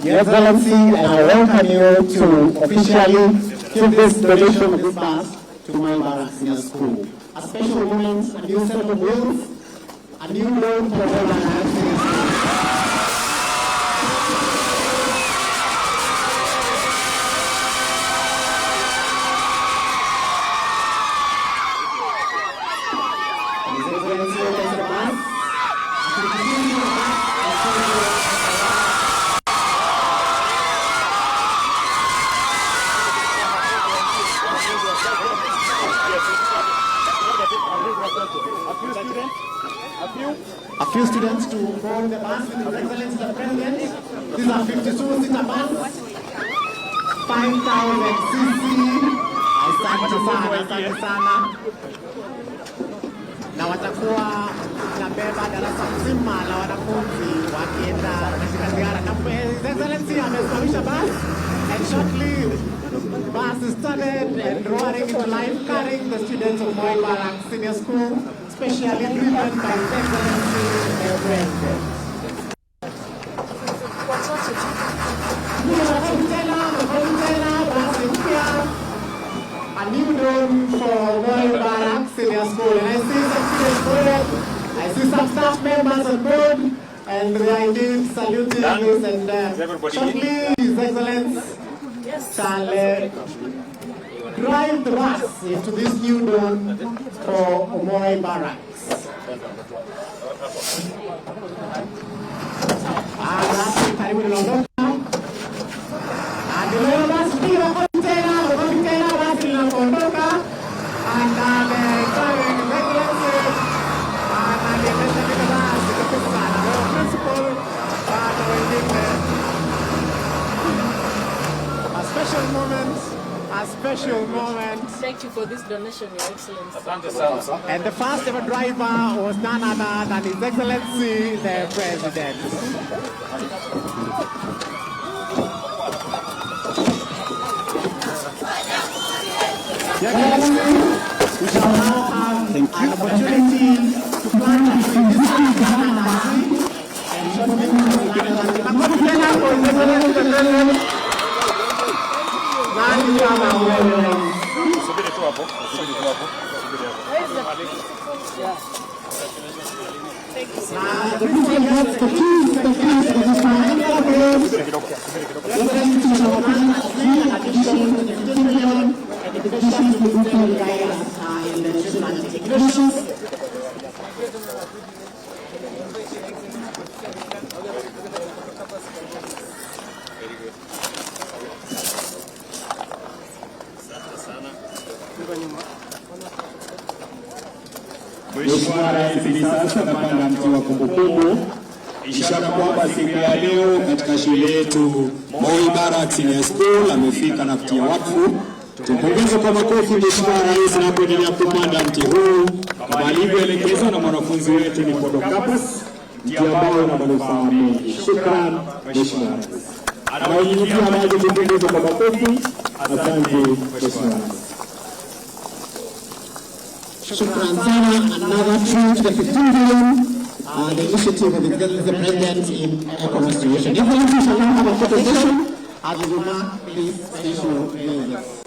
Your Excellency, and I welcome you to officially give this donation of this bus to my Barracks Senior School. A special moment, a new set of wheels, a new loan for all my Barracks Senior School. A few students to board the bus with His Excellency the President. These are 52-seater bus, 5,000 cc. Asante sana. Na watakuwa nabeba darasa mzima la wanafunzi wakienda katika ziara. Na His Excellency amesimamisha bus, and shortly the bus is started and roaring into life, carrying the students of Moi Barracks Senior School, specially driven by His Excellency the President. A new dome for Moi Barracks Senior School, and I see some students boarded, I see some staff members on board, and they are indeed saluting this, and shortly His Excellency shall drive the bus into this new dome for Moi Barracks. A special moment. Thank you for this donation, Your Excellency. And the first ever driver was none other than His Excellency the President. Your Excellency, we shall now have an opportunity to plant a tree and shortly Subiri tu hapo. Mheshimiwa Rais hivi sasa napanda mti wa kumbukumbu, ishara kwamba siku ya leo katika shule yetu Moi Barracks Senior School amefika na kutia wakfu. Tumpongeze kwa makofi Mheshimiwa Rais anapoendelea kupanda mti huu kama alivyoelekezwa na mwanafunzi wetu ni Barracks, mti ambao una manufaa mengi. Shukrani Mheshimiwa Rais. Anaonyunyizia maji, tumpongeze kwa makofi. Asante Mheshimiwa Rais. Shukran sana. Another tribute to the 15 billion, the initiative of the President in eco restoration. If we shall now have a photo session, as we do not, please issue